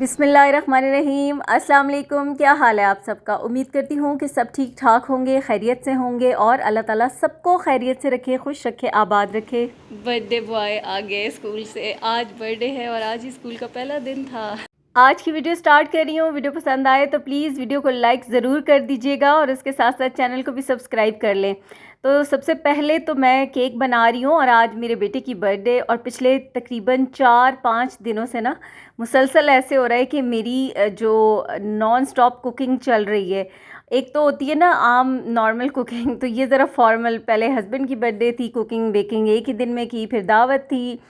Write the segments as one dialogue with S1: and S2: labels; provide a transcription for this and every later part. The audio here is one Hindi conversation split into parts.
S1: बिस्मिल्लाहिर्रहमानिर्रहीम। अस्सलाम वालेकुम। क्या हाल है आप सबका? उम्मीद करती हूँ कि सब ठीक ठाक होंगे, खैरियत से होंगे और अल्लाह ताला सबको खैरियत से रखे, खुश रखे, आबाद रखे। बर्थडे बॉय आ गए स्कूल से। आज बर्थडे है और आज ही स्कूल का पहला दिन था। आज की वीडियो स्टार्ट कर रही हूँ। वीडियो पसंद आए तो प्लीज़ वीडियो को लाइक ज़रूर कर दीजिएगा और उसके साथ साथ चैनल को भी सब्सक्राइब कर लें। तो सबसे पहले तो मैं केक बना रही हूँ और आज मेरे बेटे की बर्थडे और पिछले तकरीबन 4-5 दिनों से ना मुसलसल ऐसे हो रहा है कि मेरी जो नॉन स्टॉप कुकिंग चल रही है। एक तो होती है ना आम नॉर्मल कुकिंग, तो ये ज़रा फॉर्मल। पहले हस्बैंड की बर्थडे थी, कुकिंग बेकिंग एक ही दिन में की, फिर दावत थी,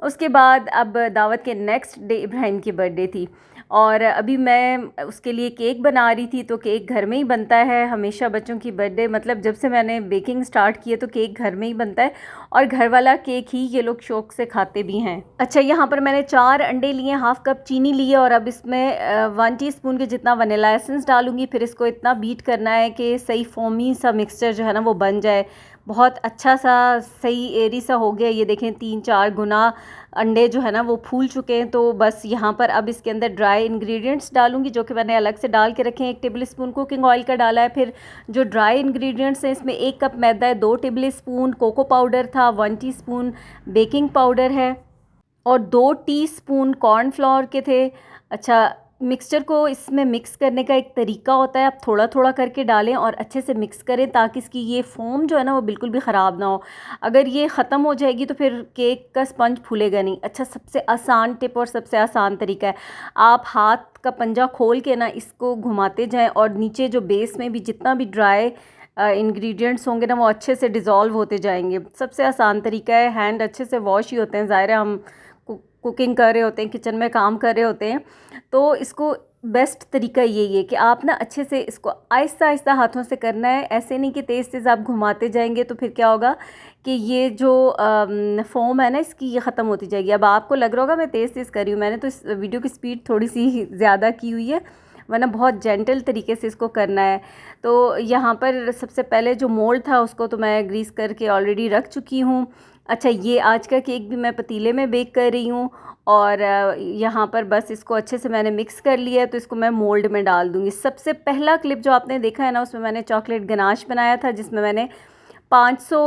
S1: उसके बाद अब दावत के नेक्स्ट डे इब्राहिम की बर्थडे थी और अभी मैं उसके लिए केक बना रही थी। तो केक घर में ही बनता है हमेशा बच्चों की बर्थडे, मतलब जब से मैंने बेकिंग स्टार्ट की है तो केक घर में ही बनता है और घर वाला केक ही ये लोग शौक़ से खाते भी हैं। अच्छा, यहाँ पर मैंने 4 अंडे लिए, हाफ़ कप चीनी लिए और अब इसमें 1 टीस्पून के जितना वनीला एसेंस डालूँगी। फिर इसको इतना बीट करना है कि सही फोमी सा मिक्सचर जो है ना वो बन जाए। बहुत अच्छा सा सही एरी सा हो गया। ये देखें 3-4 गुना अंडे जो है ना वो फूल चुके हैं। तो बस यहाँ पर अब इसके अंदर ड्राई इंग्रेडिएंट्स डालूंगी जो कि मैंने अलग से डाल के रखे हैं। 1 टेबल स्पून कुकिंग ऑयल का डाला है। फिर जो ड्राई इंग्रेडिएंट्स हैं इसमें 1 कप मैदा है, 2 टेबल स्पून कोको पाउडर था, 1 टीस्पून बेकिंग पाउडर है और 2 टीस्पून कॉर्नफ्लोर के थे। अच्छा, मिक्सचर को इसमें मिक्स करने का एक तरीका होता है, आप थोड़ा थोड़ा करके डालें और अच्छे से मिक्स करें ताकि इसकी ये फोम जो है ना वो बिल्कुल भी ख़राब ना हो। अगर ये ख़त्म हो जाएगी तो फिर केक का स्पंज फूलेगा नहीं। अच्छा, सबसे आसान टिप और सबसे आसान तरीका है, आप हाथ का पंजा खोल के ना इसको घुमाते जाएं और नीचे जो बेस में भी जितना भी ड्राई इंग्रेडिएंट्स होंगे ना वो अच्छे से डिज़ोल्व होते जाएंगे। सबसे आसान तरीका है। हैंड अच्छे से वॉश ही होते हैं, ज़ाहिर है हम कुकिंग कर रहे होते हैं, किचन में काम कर रहे होते हैं, तो इसको बेस्ट तरीका यही है कि आप ना अच्छे से इसको आहिस्ता आहिस्ता हाथों से करना है। ऐसे नहीं कि तेज़ तेज़ आप घुमाते जाएंगे तो फिर क्या होगा कि ये जो फोम है ना इसकी ये ख़त्म होती जाएगी। अब आपको लग रहा होगा मैं तेज़ तेज़ कर रही हूँ, मैंने तो इस वीडियो की स्पीड थोड़ी सी ज़्यादा की हुई है, वरना बहुत जेंटल तरीके से इसको करना है। तो यहाँ पर सबसे पहले जो मोल्ड था उसको तो मैं ग्रीस करके ऑलरेडी रख चुकी हूँ। अच्छा, ये आज का केक भी मैं पतीले में बेक कर रही हूँ और यहाँ पर बस इसको अच्छे से मैंने मिक्स कर लिया है तो इसको मैं मोल्ड में डाल दूँगी। सबसे पहला क्लिप जो आपने देखा है ना उसमें मैंने चॉकलेट गनाश बनाया था जिसमें मैंने 500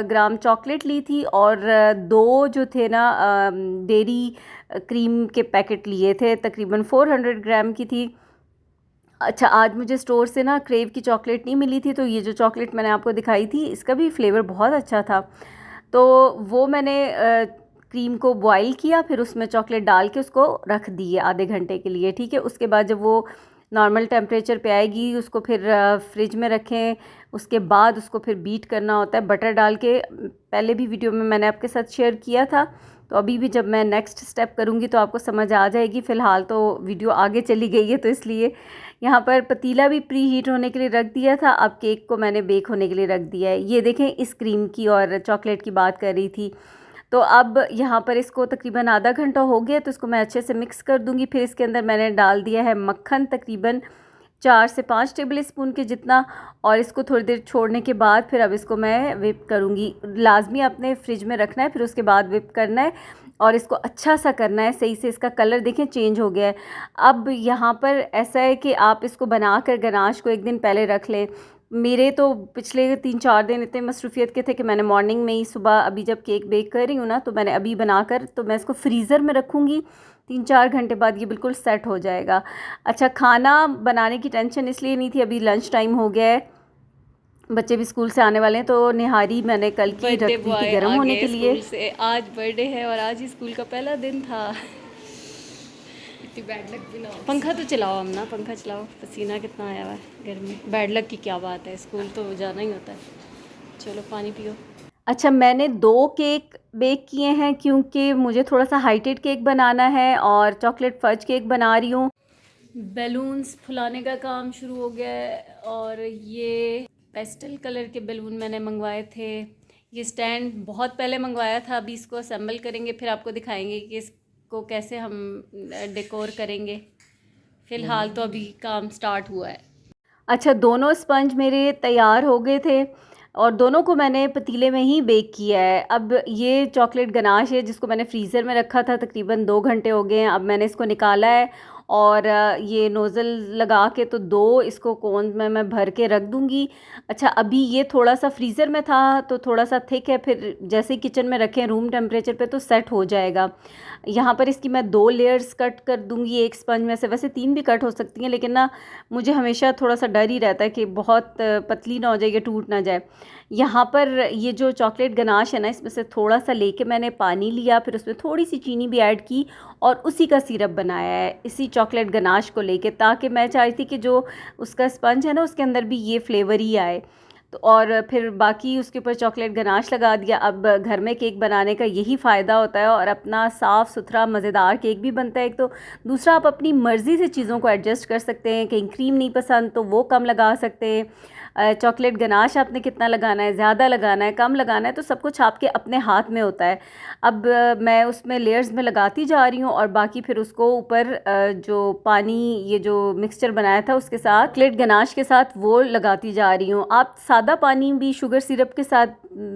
S1: ग्राम चॉकलेट ली थी और 2 जो थे ना डेयरी क्रीम के पैकेट लिए थे, तकरीबन 400 ग्राम की थी। अच्छा, आज मुझे स्टोर से ना क्रेव की चॉकलेट नहीं मिली थी, तो ये जो चॉकलेट मैंने आपको दिखाई थी इसका भी फ्लेवर बहुत अच्छा था। तो वो मैंने क्रीम को बॉईल किया, फिर उसमें चॉकलेट डाल के उसको रख दिए आधे घंटे के लिए, ठीक है। उसके बाद जब वो नॉर्मल टेम्परेचर पे आएगी उसको फिर फ्रिज में रखें। उसके बाद उसको फिर बीट करना होता है बटर डाल के। पहले भी वीडियो में मैंने आपके साथ शेयर किया था, तो अभी भी जब मैं नेक्स्ट स्टेप करूँगी तो आपको समझ आ जाएगी। फ़िलहाल तो वीडियो आगे चली गई है तो इसलिए यहाँ पर पतीला भी प्री हीट होने के लिए रख दिया था। अब केक को मैंने बेक होने के लिए रख दिया है। ये देखें, इस क्रीम की और चॉकलेट की बात कर रही थी। तो अब यहाँ पर इसको तकरीबन आधा घंटा हो गया तो इसको मैं अच्छे से मिक्स कर दूँगी। फिर इसके अंदर मैंने डाल दिया है मक्खन, तकरीबन 4 से 5 टेबल स्पून के जितना, और इसको थोड़ी देर छोड़ने के बाद फिर अब इसको मैं व्हिप करूँगी। लाजमी आपने फ्रिज में रखना है, फिर उसके बाद व्हिप करना है और इसको अच्छा सा करना है सही से। इसका कलर देखें चेंज हो गया है। अब यहाँ पर ऐसा है कि आप इसको बना कर गनाश को 1 दिन पहले रख लें। मेरे तो पिछले 3-4 दिन इतने मसरूफ़ियत के थे कि मैंने मॉर्निंग में ही सुबह अभी जब केक बेक कर रही हूँ ना तो मैंने अभी बनाकर तो मैं इसको फ्रीज़र में रखूँगी। 3-4 घंटे बाद ये बिल्कुल सेट हो जाएगा। अच्छा, खाना बनाने की टेंशन इसलिए नहीं थी, अभी लंच टाइम हो गया है, बच्चे भी स्कूल से आने वाले हैं, तो निहारी मैंने कल की रख दी थी गर्म होने के लिए। से आज बर्थडे है और आज ही स्कूल का पहला दिन था। बैड लक भी ना हो। पंखा तो चलाओ हम ना, पंखा चलाओ, पसीना कितना आया हुआ है घर में। बैड लक की क्या बात है, स्कूल तो जाना ही होता है। चलो पानी पियो। अच्छा, मैंने 2 केक बेक किए हैं क्योंकि मुझे थोड़ा सा हाइटेड केक बनाना है और चॉकलेट फज केक बना रही हूँ। बैलून्स फुलाने का काम शुरू हो गया है और ये पेस्टल कलर के बैलून मैंने मंगवाए थे। ये स्टैंड बहुत पहले मंगवाया था, अभी इसको असेंबल करेंगे, फिर आपको दिखाएंगे कि इसको कैसे हम डेकोर करेंगे। फ़िलहाल तो अभी काम स्टार्ट हुआ है। अच्छा, दोनों स्पंज मेरे तैयार हो गए थे और दोनों को मैंने पतीले में ही बेक किया है। अब ये चॉकलेट गनाश है जिसको मैंने फ्रीज़र में रखा था, तकरीबन 2 घंटे हो गए हैं। अब मैंने इसको निकाला है और ये नोज़ल लगा के तो 2 इसको कोन में मैं भर के रख दूँगी। अच्छा, अभी ये थोड़ा-सा फ्रीज़र में था तो थोड़ा-सा थिक है, फिर जैसे ही किचन में रखें रूम टेम्परेचर पे तो सेट हो जाएगा। यहाँ पर इसकी मैं 2 लेयर्स कट कर दूँगी एक स्पंज में से, वैसे 3 भी कट हो सकती हैं, लेकिन ना मुझे हमेशा थोड़ा-सा डर ही रहता है कि बहुत पतली ना हो जाए, ये टूट ना जाए। यहाँ पर ये जो चॉकलेट गनाश है ना, इसमें से थोड़ा-सा लेके मैंने पानी लिया, फिर उसमें थोड़ी-सी चीनी भी ऐड की और उसी का सिरप बनाया है, इसी चॉकलेट गनाश को लेके, ताकि मैं चाहती थी कि जो उसका स्पंज है ना, उसके अंदर भी ये फ्लेवर ही आए। तो और फिर बाकी उसके ऊपर चॉकलेट गनाश लगा दिया। अब घर में केक बनाने का यही फ़ायदा होता है और अपना साफ़ सुथरा मज़ेदार केक भी बनता है एक तो। दूसरा, आप अपनी मर्ज़ी से चीज़ों को एडजस्ट कर सकते हैं, कहीं क्रीम नहीं पसंद तो वो कम लगा सकते हैं। चॉकलेट गनाश आपने कितना लगाना है, ज़्यादा लगाना है, कम लगाना है, तो सब कुछ आपके अपने हाथ में होता है। अब मैं उसमें लेयर्स में लगाती जा रही हूँ और बाकी फिर उसको ऊपर जो पानी, ये जो मिक्सचर बनाया था उसके साथ, चॉकलेट गनाश के साथ, वो लगाती जा रही हूँ। आप सादा पानी भी शुगर सिरप के साथ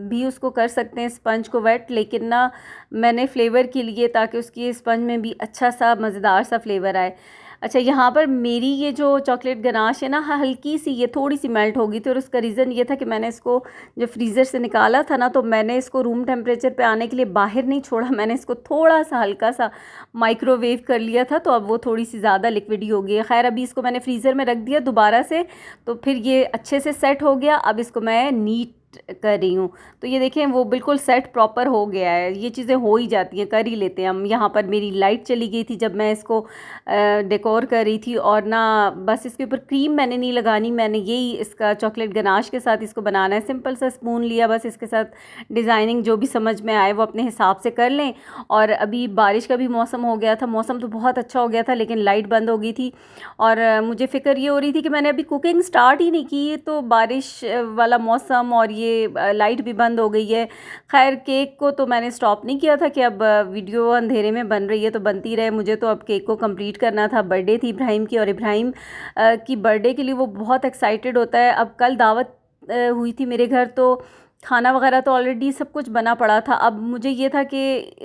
S1: भी उसको कर सकते हैं स्पंज को वेट, लेकिन ना मैंने फ्लेवर के लिए, ताकि उसकी स्पंज में भी अच्छा सा मज़ेदार सा फ्लेवर आए। अच्छा, यहाँ पर मेरी ये जो चॉकलेट गनाश है ना, हल्की सी ये थोड़ी सी मेल्ट हो गई थी और उसका रीज़न ये था कि मैंने इसको जब फ्रीज़र से निकाला था ना, तो मैंने इसको रूम टेम्परेचर पे आने के लिए बाहर नहीं छोड़ा, मैंने इसको थोड़ा सा हल्का सा माइक्रोवेव कर लिया था, तो अब वो थोड़ी सी ज़्यादा लिक्विडी हो गई है। खैर, अभी इसको मैंने फ्रीज़र में रख दिया दोबारा से, तो फिर ये अच्छे से सेट हो गया। अब इसको मैं नीट कर रही हूँ, तो ये देखें वो बिल्कुल सेट प्रॉपर हो गया है। ये चीज़ें हो ही जाती हैं, कर ही लेते हैं हम। यहाँ पर मेरी लाइट चली गई थी जब मैं इसको डेकोर कर रही थी, और ना बस इसके ऊपर क्रीम मैंने नहीं लगानी, मैंने यही इसका चॉकलेट गनाश के साथ इसको बनाना है। सिंपल सा स्पून लिया, बस इसके साथ डिज़ाइनिंग जो भी समझ में आए वो अपने हिसाब से कर लें। और अभी बारिश का भी मौसम हो गया था, मौसम तो बहुत अच्छा हो गया था, लेकिन लाइट बंद हो गई थी और मुझे फ़िक्र ये हो रही थी कि मैंने अभी कुकिंग स्टार्ट ही नहीं की, तो बारिश वाला मौसम और ये लाइट भी बंद हो गई है। खैर, केक को तो मैंने स्टॉप नहीं किया था कि अब वीडियो अंधेरे में बन रही है तो बनती रहे, मुझे तो अब केक को कंप्लीट करना था। बर्थडे थी इब्राहिम की, और इब्राहिम की बर्थडे के लिए वो बहुत एक्साइटेड होता है। अब कल दावत हुई थी मेरे घर, तो खाना वगैरह तो ऑलरेडी सब कुछ बना पड़ा था। अब मुझे ये था कि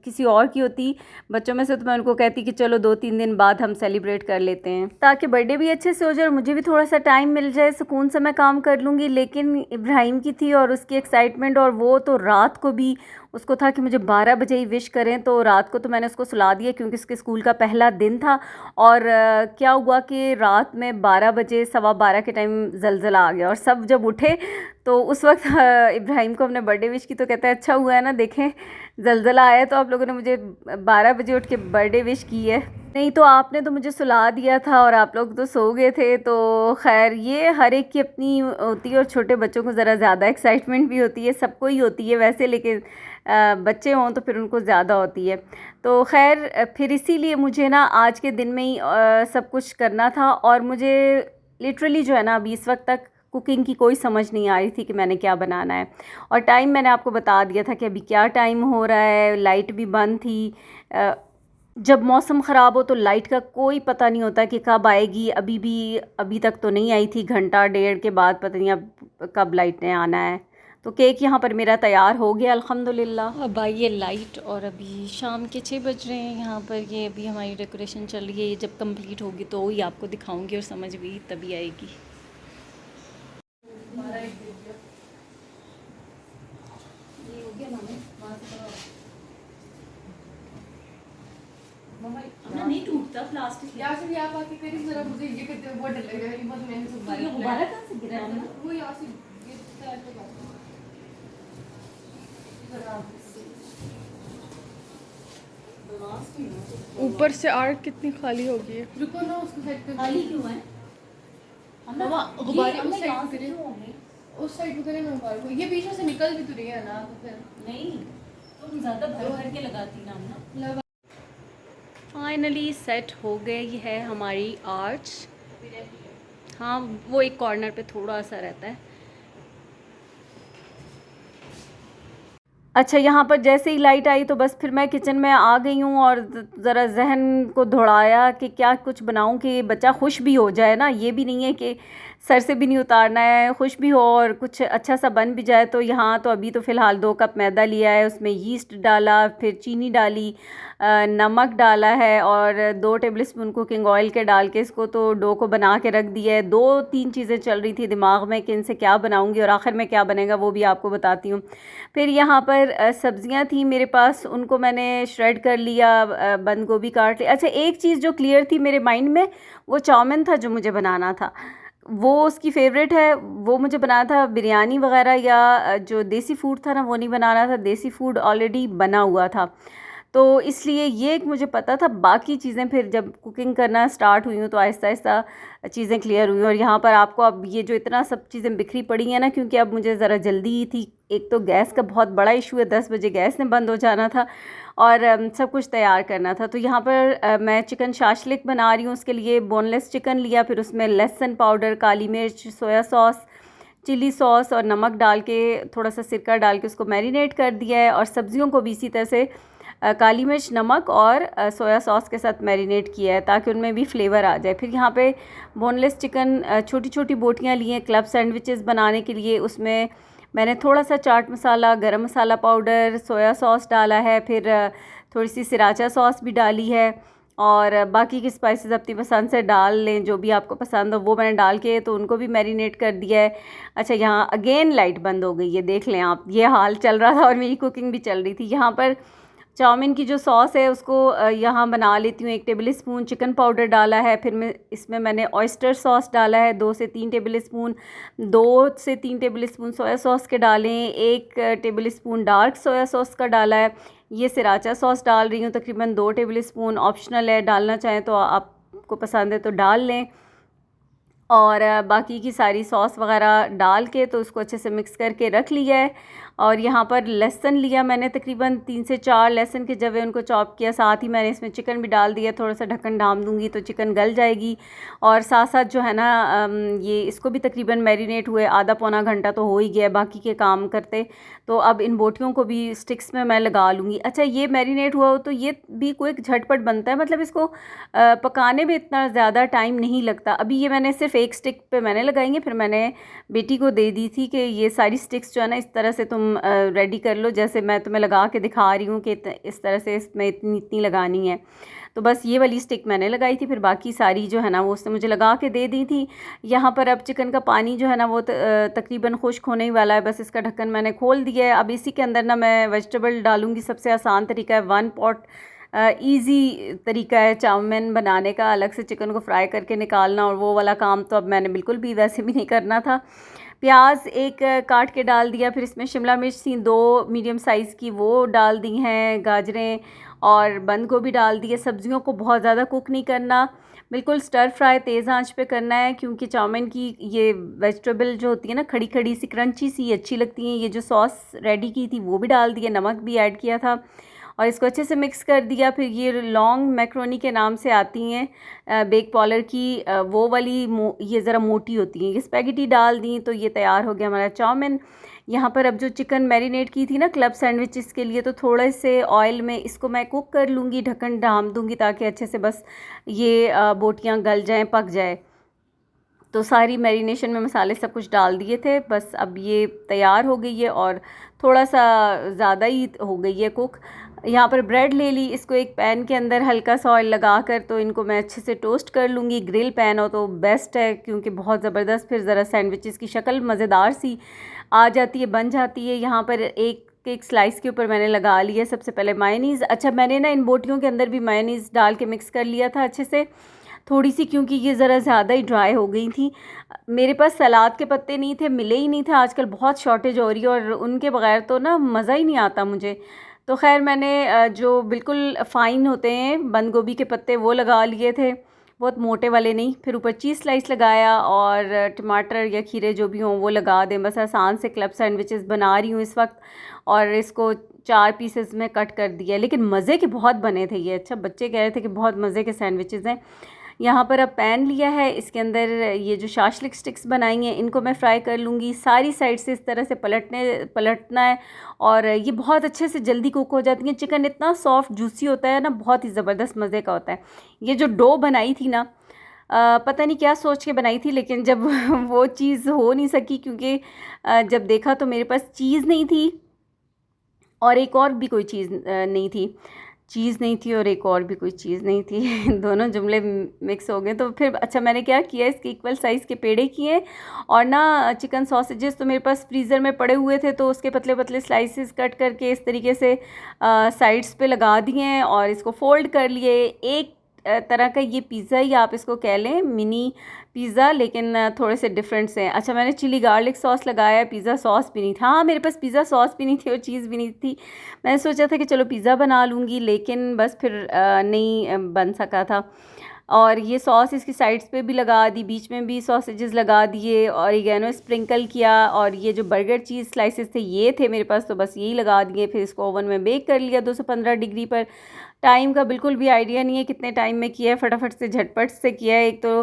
S1: किसी और की होती बच्चों में से, तो मैं उनको कहती कि चलो 2-3 दिन बाद हम सेलिब्रेट कर लेते हैं, ताकि बर्थडे भी अच्छे से हो जाए और मुझे भी थोड़ा सा टाइम मिल जाए, सुकून से मैं काम कर लूँगी। लेकिन इब्राहिम की थी और उसकी एक्साइटमेंट, और वो तो रात को भी उसको था कि मुझे 12 बजे ही विश करें, तो रात को तो मैंने उसको सुला दिया क्योंकि उसके स्कूल का पहला दिन था। और क्या हुआ कि रात में 12 बजे, 12:15 के टाइम ज़लज़ला आ गया, और सब जब उठे तो उस वक्त इब्राहिम को हमने बर्थडे विश की, तो कहता है अच्छा हुआ है ना, देखें ज़लज़ला आया तो आप लोगों ने मुझे 12 बजे उठ के बर्थडे विश की है, नहीं तो आपने तो मुझे सुला दिया था और आप लोग तो सो गए थे। तो खैर, ये हर एक की अपनी होती है, और छोटे बच्चों को ज़रा ज़्यादा एक्साइटमेंट भी होती है, सबको ही होती है वैसे, लेकिन बच्चे हों तो फिर उनको ज़्यादा होती है। तो खैर, फिर इसीलिए मुझे ना आज के दिन में ही सब कुछ करना था, और मुझे लिटरली जो है ना, अभी इस वक्त तक कुकिंग की कोई समझ नहीं आ रही थी कि मैंने क्या बनाना है। और टाइम मैंने आपको बता दिया था कि अभी क्या टाइम हो रहा है, लाइट भी बंद थी। जब मौसम ख़राब हो तो लाइट का कोई पता नहीं होता कि कब आएगी। अभी तक तो नहीं आई थी, घंटा डेढ़ के बाद पता नहीं अब कब लाइट ने आना है। तो केक यहाँ पर मेरा तैयार हो गया अल्हम्दुलिल्लाह। अब आई है लाइट, और अभी शाम के 6 बज रहे हैं। यहाँ पर ये अभी हमारी डेकोरेशन चल रही है, ये जब कंप्लीट होगी तो ही आपको दिखाऊंगी और समझ भी तभी आएगी। नहीं टूटता प्लास्टिक।
S2: यहाँ से भी आप आके करीब जरा, मुझे ये करते हुए बहुत डर लग रहा है, बहुत मैंने सब
S1: तो ये गुब्बारा कहाँ से गिरा है?
S2: वो यहाँ से गिरता है तो ऊपर से आर्क कितनी खाली हो गई है। रुको ना, उसको साइड पे
S1: खाली क्यों है?
S2: गुब्बारे उस साइड पे करें, उस साइड पे करें ना गुब्बारे को। ये बीच में से निकल भी तो रही है ना, तो फिर
S1: नहीं, तुम ज़्यादा भर के लगाती ना। फाइनली सेट हो गई है हमारी आर्च। हाँ, वो एक कॉर्नर पे थोड़ा सा रहता है। अच्छा, यहाँ पर जैसे ही लाइट आई तो बस फिर मैं किचन में आ गई हूँ, और ज़रा जहन को दौड़ाया कि क्या कुछ बनाऊँ कि बच्चा खुश भी हो जाए ना। ये भी नहीं है कि सर से भी नहीं उतारना है, खुश भी हो और कुछ अच्छा सा बन भी जाए। तो यहाँ तो अभी तो फ़िलहाल 2 कप मैदा लिया है, उसमें यीस्ट डाला, फिर चीनी डाली, नमक डाला है और 2 टेबलस्पून कुकिंग ऑयल के डाल के इसको तो डो को बना के रख दिया है। 2-3 चीज़ें चल रही थी दिमाग में कि इनसे क्या बनाऊँगी और आखिर में क्या बनेगा वो भी आपको बताती हूँ। फिर यहाँ पर सब्ज़ियाँ थी मेरे पास, उनको मैंने श्रेड कर लिया, बंद गोभी काट लिया। अच्छा, एक चीज़ जो क्लियर थी मेरे माइंड में, वो चाउमीन था जो मुझे बनाना था। वो उसकी फ़ेवरेट है, वो मुझे बनाना था। बिरयानी वग़ैरह या जो देसी फ़ूड था ना वो नहीं बनाना था, देसी फ़ूड ऑलरेडी बना हुआ था। तो इसलिए ये एक मुझे पता था, बाकी चीज़ें फिर जब कुकिंग करना स्टार्ट हुई हूँ तो आहिस्ता-आहिस्ता चीज़ें क्लियर हुई। और यहाँ पर आपको अब ये जो इतना सब चीज़ें बिखरी पड़ी हैं ना, क्योंकि अब मुझे ज़रा जल्दी ही थी। एक तो गैस का बहुत बड़ा इशू है, 10 बजे गैस ने बंद हो जाना था और सब कुछ तैयार करना था। तो यहाँ पर मैं चिकन शाशलिक बना रही हूँ, उसके लिए बोनलेस चिकन लिया, फिर उसमें लहसुन पाउडर, काली मिर्च, सोया सॉस, चिली सॉस और नमक डाल के, थोड़ा सा सिरका डाल के उसको मैरिनेट कर दिया है। और सब्जियों को भी इसी तरह से काली मिर्च, नमक और सोया सॉस के साथ मैरिनेट किया है ताकि उनमें भी फ्लेवर आ जाए। फिर यहाँ पे बोनलेस चिकन छोटी छोटी बोटियाँ ली हैं क्लब सैंडविचेस बनाने के लिए। उसमें मैंने थोड़ा सा चाट मसाला, गरम मसाला पाउडर, सोया सॉस डाला है, फिर थोड़ी सी सिराचा सॉस भी डाली है और बाकी की स्पाइसेस अपनी पसंद से डाल लें, जो भी आपको पसंद हो वो मैंने डाल के तो उनको भी मैरिनेट कर दिया है। अच्छा, यहाँ अगेन लाइट बंद हो गई है, देख लें आप, ये हाल चल रहा था और मेरी कुकिंग भी चल रही थी। यहाँ पर चाउमीन की जो सॉस है उसको यहाँ बना लेती हूँ। 1 टेबल स्पून चिकन पाउडर डाला है, फिर इसमें मैंने ऑयस्टर सॉस डाला है 2 से 3 टेबल स्पून, 2 से 3 टेबल स्पून सोया सॉस के डालें, 1 table spoon dark soya sauce का डाला है। ये सिराचा सॉस डाल रही हूँ, तकरीबन 2 टेबल स्पून, ऑप्शनल है, डालना चाहें तो आपको पसंद है तो डाल लें। और बाकी की सारी सॉस वग़ैरह डाल के तो उसको अच्छे से मिक्स करके रख लिया है। और यहाँ पर लहसुन लिया मैंने, तकरीबन 3 से 4 लहसुन के जवे उनको चॉप किया, साथ ही मैंने इसमें चिकन भी डाल दिया। थोड़ा सा ढक्कन ढाँप दूँगी तो चिकन गल जाएगी। और साथ साथ जो है ना, ये इसको भी तकरीबन मैरिनेट हुए आधा पौना घंटा तो हो ही गया बाकी के काम करते। तो अब इन बोटियों को भी स्टिक्स में मैं लगा लूँगी। अच्छा, ये मैरिनेट हुआ हो तो ये भी कोई झटपट बनता है, मतलब इसको पकाने में इतना ज़्यादा टाइम नहीं लगता। अभी ये मैंने सिर्फ एक स्टिक पे मैंने लगाएंगे, फिर मैंने बेटी को दे दी थी कि ये सारी स्टिक्स जो है ना इस तरह से तुम रेडी कर लो, जैसे मैं तुम्हें लगा के दिखा रही हूँ कि इस तरह से इसमें इतनी इतनी लगानी है। तो बस ये वाली स्टिक मैंने लगाई थी, फिर बाकी सारी जो है ना वो उसने मुझे लगा के दे दी थी। यहाँ पर अब चिकन का पानी जो है ना वो तकरीबन खुश्क होने ही वाला है, बस इसका ढक्कन मैंने खोल दिया है। अब इसी के अंदर ना मैं वेजिटेबल डालूँगी। सबसे आसान तरीका है 1 पॉट, ईज़ी तरीका है चाउमीन बनाने का, अलग से चिकन को फ्राई करके निकालना, और वो वाला काम तो अब मैंने बिल्कुल भी वैसे भी नहीं करना था। प्याज एक काट के डाल दिया, फिर इसमें शिमला मिर्च थी 2 मीडियम साइज़ की, वो डाल दी हैं, गाजरें और बंद गोभी डाल दी है। सब्जियों को बहुत ज़्यादा कुक नहीं करना, बिल्कुल स्टर फ्राई तेज़ आंच पे करना है, क्योंकि चाउमीन की ये वेजिटेबल जो होती है ना खड़ी खड़ी सी क्रंची सी अच्छी लगती हैं। ये जो सॉस रेडी की थी वो भी डाल दी है, नमक भी ऐड किया था और इसको अच्छे से मिक्स कर दिया। फिर ये लॉन्ग मैक्रोनी के नाम से आती हैं बेक पॉलर की, वो वाली ये ज़रा मोटी होती हैं, ये स्पैगेटी डाल दी तो ये तैयार हो गया हमारा चाउमीन। यहाँ पर अब जो चिकन मैरिनेट की थी ना क्लब सैंडविचेस के लिए, तो थोड़े से ऑयल में इसको मैं कुक कर लूँगी, ढक्कन ढाँप दूँगी ताकि अच्छे से बस ये बोटियाँ गल जाएँ, पक जाए। तो सारी मैरिनेशन में मसाले सब कुछ डाल दिए थे, बस अब ये तैयार हो गई है और थोड़ा सा ज़्यादा ही हो गई है कुक। यहाँ पर ब्रेड ले ली, इसको एक पैन के अंदर हल्का सा ऑयल लगा कर तो इनको मैं अच्छे से टोस्ट कर लूँगी। ग्रिल पैन हो तो बेस्ट है, क्योंकि बहुत ज़बरदस्त फिर ज़रा सैंडविचेस की शक्ल मज़ेदार सी आ जाती है, बन जाती है। यहाँ पर एक स्लाइस के ऊपर मैंने लगा लिया सबसे पहले मायोनीज़। अच्छा, मैंने ना इन बोटियों के अंदर भी मायोनीज़ डाल के मिक्स कर लिया था अच्छे से, थोड़ी सी, क्योंकि ये ज़रा ज़्यादा ही ड्राई हो गई थी। मेरे पास सलाद के पत्ते नहीं थे, मिले ही नहीं थे, आजकल बहुत शॉर्टेज हो रही है और उनके बगैर तो ना मज़ा ही नहीं आता मुझे। तो खैर मैंने जो बिल्कुल फ़ाइन होते हैं बंद गोभी के पत्ते वो लगा लिए थे, बहुत मोटे वाले नहीं। फिर ऊपर चीज़ स्लाइस लगाया और टमाटर या खीरे जो भी हों वो लगा दें। बस आसान से क्लब सैंडविचेस बना रही हूँ इस वक्त, और इसको 4 पीसेस में कट कर दिया, लेकिन मज़े के बहुत बने थे ये। अच्छा, बच्चे कह रहे थे कि बहुत मज़े के सैंडविचेस हैं। यहाँ पर अब पैन लिया है, इसके अंदर ये जो शाशलिक स्टिक्स बनाई हैं इनको मैं फ्राई कर लूँगी। सारी साइड से इस तरह से पलटना है और ये बहुत अच्छे से जल्दी कुक हो जाती हैं। चिकन इतना सॉफ्ट जूसी होता है ना, बहुत ही ज़बरदस्त मज़े का होता है। ये जो डो बनाई थी ना पता नहीं क्या सोच के बनाई थी, लेकिन जब वो चीज़ हो नहीं सकी क्योंकि जब देखा तो मेरे पास चीज़ नहीं थी और एक और भी कोई चीज़ नहीं थी। चीज़ नहीं थी और एक और भी कोई चीज़ नहीं थी दोनों जुमले मिक्स हो गए। तो फिर अच्छा मैंने क्या किया, इसके इक्वल साइज़ के पेड़े किए और ना चिकन सॉसेजेस तो मेरे पास फ्रीज़र में पड़े हुए थे, तो उसके पतले पतले स्लाइसेस कट करके इस तरीके से साइड्स पे लगा दिए और इसको फ़ोल्ड कर लिए। एक तरह का ये पिज़्ज़ा ही आप इसको कह लें, मिनी पिज़्ज़ा, लेकिन थोड़े से डिफरेंट से हैं। अच्छा मैंने चिली गार्लिक सॉस लगाया, पिज़्ज़ा सॉस भी नहीं था। हाँ मेरे पास पिज़्ज़ा सॉस भी नहीं थी और चीज़ भी नहीं थी। मैंने सोचा था कि चलो पिज़्ज़ा बना लूँगी, लेकिन बस फिर नहीं बन सका था। और ये सॉस इसकी साइड्स पे भी लगा दी, बीच में भी सॉसेजेस लगा दिए, ऑरिगेनो स्प्रिंकल किया, और ये जो बर्गर चीज़ स्लाइसेस थे ये थे मेरे पास, तो बस यही लगा दिए। फिर इसको ओवन में बेक कर लिया 215 डिग्री पर। टाइम का बिल्कुल भी आइडिया नहीं है कितने टाइम में किया है, फटाफट से झटपट से किया है। एक तो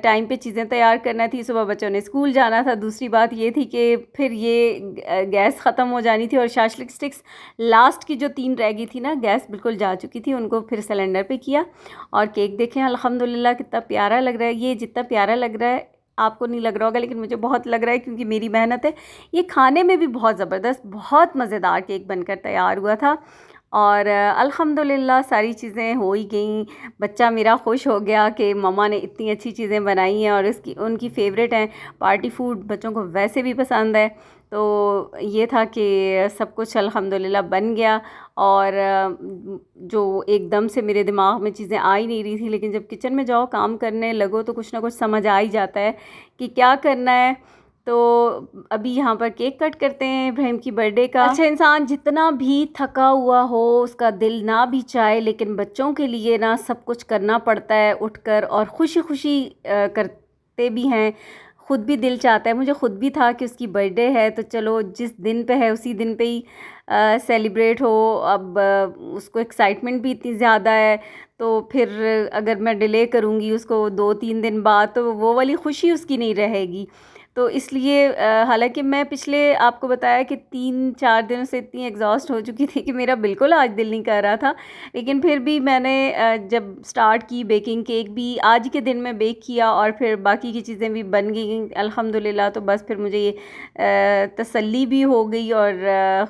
S1: टाइम पे चीज़ें तैयार करना थी, सुबह बच्चों ने स्कूल जाना था, दूसरी बात ये थी कि फिर ये गैस ख़त्म हो जानी थी, और शाशलिक स्टिक्स लास्ट की जो 3 रह गई थी ना, गैस बिल्कुल जा चुकी थी, उनको फिर सिलेंडर पे किया। और केक देखें अल्हम्दुलिल्लाह कितना प्यारा लग रहा है। ये जितना प्यारा लग रहा है आपको नहीं लग रहा होगा, लेकिन मुझे बहुत लग रहा है क्योंकि मेरी मेहनत है। ये खाने में भी बहुत ज़बरदस्त, बहुत मज़ेदार केक बनकर तैयार हुआ था। और अल्हम्दुलिल्लाह सारी चीज़ें हो ही गई। बच्चा मेरा खुश हो गया कि मम्मा ने इतनी अच्छी चीज़ें बनाई हैं, और इसकी उनकी फ़ेवरेट हैं। पार्टी फूड बच्चों को वैसे भी पसंद है। तो ये था कि सब कुछ अल्हम्दुलिल्लाह बन गया। और जो एकदम से मेरे दिमाग में चीज़ें आ ही नहीं रही थी, लेकिन जब किचन में जाओ काम करने लगो तो कुछ ना कुछ समझ आ ही जाता है कि क्या करना है। तो अभी यहाँ पर केक कट करते हैं इब्राहिम की बर्थडे का। अच्छा इंसान जितना भी थका हुआ हो, उसका दिल ना भी चाहे, लेकिन बच्चों के लिए ना सब कुछ करना पड़ता है उठकर, और खुशी खुशी करते भी हैं। ख़ुद भी दिल चाहता है, मुझे ख़ुद भी था कि उसकी बर्थडे है तो चलो जिस दिन पे है उसी दिन पे ही सेलिब्रेट हो। अब उसको एक्साइटमेंट भी इतनी ज़्यादा है, तो फिर अगर मैं डिले करूँगी उसको 2-3 दिन बाद, तो वो वाली खुशी उसकी नहीं रहेगी। तो इसलिए हालांकि मैं पिछले आपको बताया कि 3-4 दिनों से इतनी एग्जॉस्ट हो चुकी थी कि मेरा बिल्कुल आज दिल नहीं कर रहा था, लेकिन फिर भी मैंने जब स्टार्ट की बेकिंग, केक भी आज के दिन में बेक किया और फिर बाकी की चीज़ें भी बन गई अल्हम्दुलिल्लाह। तो बस फिर मुझे ये तसल्ली भी हो गई और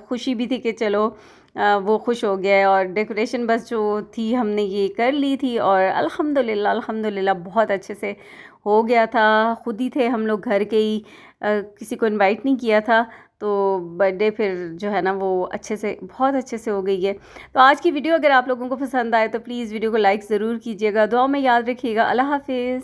S1: ख़ुशी भी थी कि चलो वो खुश हो गया है। और डेकोरेशन बस जो थी हमने ये कर ली थी, और अल्हम्दुलिल्लाह अल्हम्दुलिल्लाह बहुत अच्छे से हो गया था। ख़ुद ही थे हम लोग घर के ही, किसी को इनवाइट नहीं किया था। तो बर्थडे फिर जो है ना वो अच्छे से, बहुत अच्छे से हो गई है। तो आज की वीडियो अगर आप लोगों को पसंद आए तो प्लीज़ वीडियो को लाइक ज़रूर कीजिएगा, दुआ में याद रखिएगा। अल्लाह हाफिज़।